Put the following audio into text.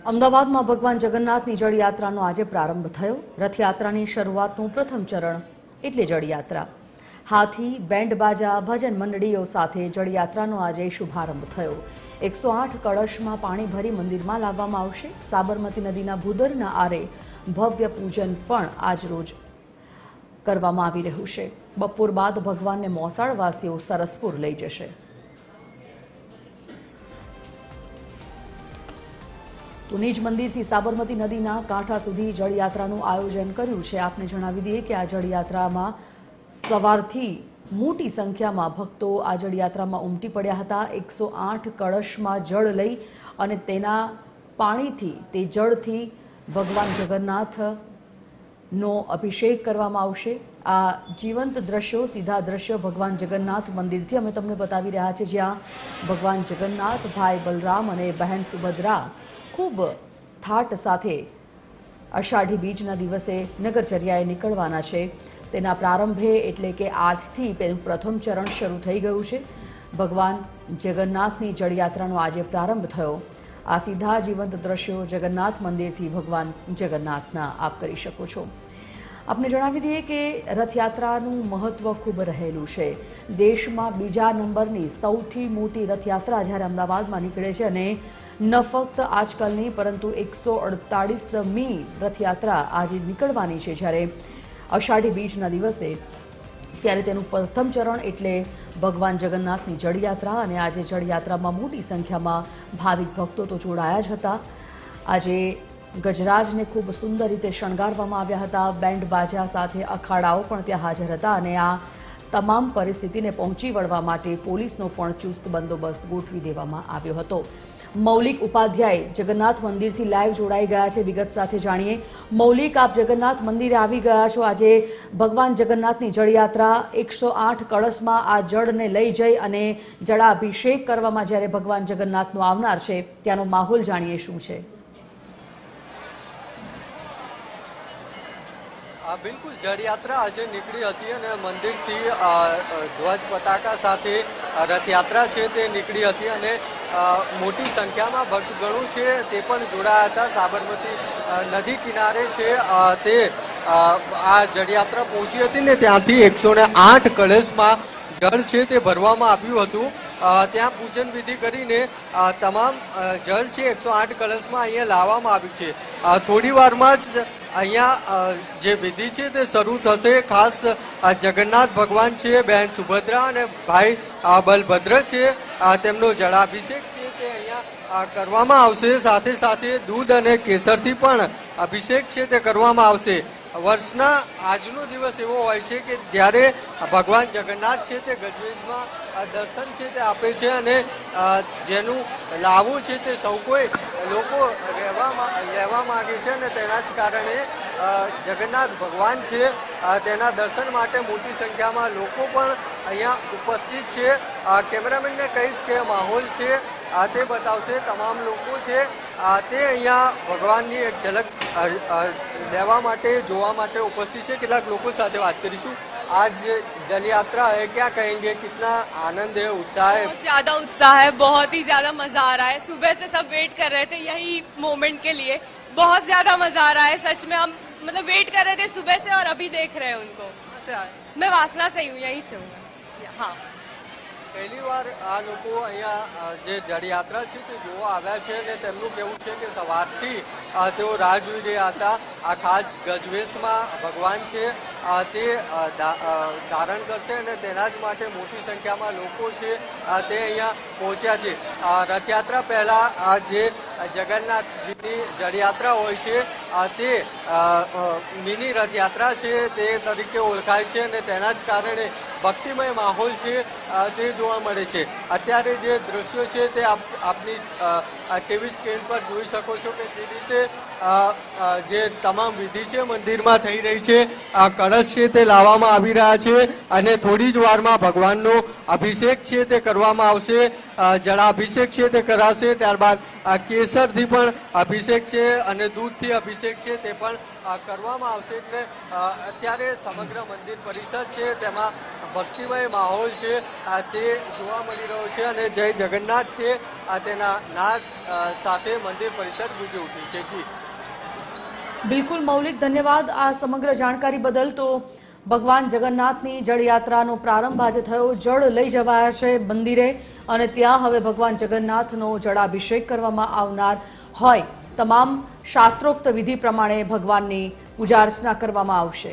અમદાવાદમાં ભગવાન જગન્નાથની જળયાત્રાનો આજે પ્રારંભ થયો। રથયાત્રાની શરૂઆતનું પ્રથમ ચરણ એટલે જળયાત્રા। હાથી, બેન્ડ બાજા, ભજન મંડળીઓ સાથે જળયાત્રાનો આજે શુભારંભ થયો। 108 કળશમાં પાણી ભરી મંદિરમાં લાવવામાં આવશે। સાબરમતી નદીના ભૂદરના આરે ભવ્ય પૂજન પણ આજ રોજ કરવામાં આવી રહ્યું છે। બપોર બાદ ભગવાનને મોસાળવાસીઓ સરસપુર લઈ જશે। તો નિજ મંદિરથી સાબરમતી નદીના કાંઠા સુધી જળયાત્રાનું આયોજન કર્યું છે। આપને જણાવી દઈએ કે આ જળયાત્રામાં સવારથી મોટી સંખ્યામાં ભક્તો આ જળયાત્રામાં ઉમટી પડ્યા હતા। 108 કળશમાં જળ લઈ અને તેના પાણીથી તે જળથી ભગવાન જગન્નાથનો અભિષેક કરવામાં આવશે। આ જીવંત દ્રશ્યો, સીધા દ્રશ્યો ભગવાન જગન્નાથ મંદિરથી અમે તમને બતાવી રહ્યા છીએ, જ્યાં ભગવાન જગન્નાથ, ભાઈ બલરામ અને બહેન સુભદ્રા ખૂબ થાટ સાથે અષાઢી બીજના દિવસે નગરચર્યાએ નીકળવાના છે। તેના પ્રારંભે એટલે કે આજથી તેનું પ્રથમ ચરણ શરૂ થઈ ગયું છે। ભગવાન જગન્નાથની જળયાત્રાનો આજે પ્રારંભ થયો। આ સીધા જીવંત દ્રશ્યો જગન્નાથ મંદિરથી ભગવાન જગન્નાથના આપ કરી શકો છો। આપને જણાવી દઈએ કે રથયાત્રાનું મહત્વ ખૂબ રહેલું છે। દેશમાં બીજા નંબરની સૌથી મોટી રથયાત્રા જ્યારે અમદાવાદમાં નીકળે છે અને ન ફક્ત આજકાલની પરંતુ 148મી રથયાત્રા આજે નીકળવાની છે, જ્યારે અષાઢી બીજના દિવસે ત્યારે તેનું પ્રથમ ચરણ એટલે ભગવાન જગન્નાથની જળયાત્રા। અને આજે જળયાત્રામાં મોટી સંખ્યામાં ભાવિક ભક્તો તો જોડાયા જ હતા। આજે ગજરાજને ખૂબ સુંદર રીતે શણગારવામાં આવ્યા હતા। બેન્ડ બાજા સાથે અખાડાઓ પણ ત્યાં હાજર હતા અને આ તમામ પરિસ્થિતિને પહોંચી વળવા માટે પોલીસનો પણ ચુસ્ત બંદોબસ્ત ગોઠવી દેવામાં આવ્યો હતો। મૌલિક ઉપાધ્યાય જગન્નાથ મંદિરથી લાઈવ જોડાઈ ગયા છે। વિગત સાથે જાણીએ। મૌલિક, આપ જગન્નાથ મંદિરે આવી ગયા છો। આજે ભગવાન જગન્નાથની જળયાત્રા 108 કળશમાં આ જળને લઈ જઈ અને જળાભિષેક કરવામાં જ્યારે ભગવાન જગન્નાથનો આવનાર છે, ત્યાંનો માહોલ જાણીએ શું છે? બિલકુલ, જળયાત્રા આજે નીકળી હતી અને મંદિરથી ધ્વજ પતાકા સાથે રથયાત્રા છે તે નીકળી હતી અને મોટી સંખ્યામાં ભક્તગણો છે તે પણ જોડાયા હતા। સાબરમતી નદી કિનારે છે તે આ જળયાત્રા પહોંચી હતી ને ત્યાંથી 108 કળશમાં જળ છે તે ભરવામાં આવ્યું હતું। ત્યાં પૂજન વિધિ કરીને તમામ જળ છે 108 કળશમાં અહીંયા લાવવામાં આવ્યું છે। થોડી વારમાં જ અહીંયા જે વિધિ છે તે શરૂ થશે। ખાસ જગન્નાથ ભગવાન છે, બહેન સુભદ્રા અને ભાઈ બલભદ્ર છે, તેમનો જળાભિષેક છે તે અહીંયા કરવામાં આવશે। સાથે સાથે દૂધ અને કેસરથી પણ અભિષેક છે તે કરવામાં આવશે। વર્ષના આજનો દિવસ એવો હોય છે કે જ્યારે ભગવાન જગન્નાથ છે તે ગજવેજમાં દર્શન છે તે આપે છે અને જેનું લાવું છે તે સૌ કોઈ લોકો લેવા માંગે છે અને તેના જ કારણે જગન્નાથ ભગવાન છે તેના દર્શન માટે મોટી સંખ્યામાં લોકો પણ અહીંયા ઉપસ્થિત છે। કેમેરામેનને કહીશ કે માહોલ છે તે બતાવશે। તમામ લોકો છે તે અહીંયા ભગવાનની એક ઝલક લેવા માટે, જોવા માટે ઉપस्थित છે। કેટલાક લોકો સાથે વાત કરીશું। आज जल यात्रा है, क्या कहेंगे? कितना आनंद है, उत्साह है? बहुत ज्यादा उत्साह है, बहुत ही ज्यादा मजा आ रहा है। सुबह से सब वेट कर रहे थे यही मोमेंट के लिए। बहुत ज्यादा मजा आ रहा है, सच में। हम मतलब वेट कर रहे थे सुबह से और अभी देख रहे हैं उनको। कहाँ से आए? मैं वासना से ही हूँ, यहीं से हूँ। हाँ, પહેલી વાર આ લોકો અહીંયા જે જળયાત્રા છે તે જોવા આવ્યા છે અને તેમનું કહેવું છે કે સવારથી તેઓ રાહ જોઈ રહ્યા હતા। આ ખાસ ગજવેશમાં ભગવાન છે તે ધારણ કરશે અને તેના જ માટે મોટી સંખ્યામાં લોકો છે તે અહીંયા પહોંચ્યા છે। રથયાત્રા પહેલા આ જે જગન્નાથજીની જળયાત્રા હોય છે તે મિની રથયાત્રા છે તે તરીકે ઓળખાય છે અને તેના જ કારણે ભક્તિમય માહોલ છે તે જોવા મળે છે। અત્યારે જે દ્રશ્યો છે તે આપની ટીવી સ્ક્રીન પર જોઈ શકો છો કે જે રીતે જે તમામ વિધિ છે મંદિરમાં થઈ રહી છે। આ કળશ છે તે લાવવામાં આવી રહ્યા છે અને થોડી જ વારમાં ભગવાનનો અભિષેક છે તે કરવામાં આવશે। જળાભિષેક છે તે કરાશે, ત્યારબાદ કેસરથી પણ અભિષેક છે અને દૂધથી અભિષેક અભિષેક છે તે પણ કરવામાં આવશે. એટલે અત્યારે સમગ્ર મંદિર પરિસર છે તેમાં ભક્તિમય માહોલ છે તે જોવા મળી રહ્યો છે અને જય જગન્નાથ છે તેના નાદ સાથે મંદિર પરિસર ગુંજી ઉઠી છે. જી બિલકુલ મૌલિક, ધન્યવાદ આ સમગ્ર જાણકારી બદલ. તો ભગવાન જગન્નાથની જળયાત્રાનો પ્રારંભ આજે થયો. જળ લઈ જવાયા છે મંદિરે અને ત્યાં હવે ભગવાન જગન્નાથનો જળાભિષેક કરવામાં આવનાર હોય. તમામ શાસ્ત્રોક્ત વિધિ પ્રમાણે ભગવાનની પૂજા અર્ચના કરવામાં આવશે.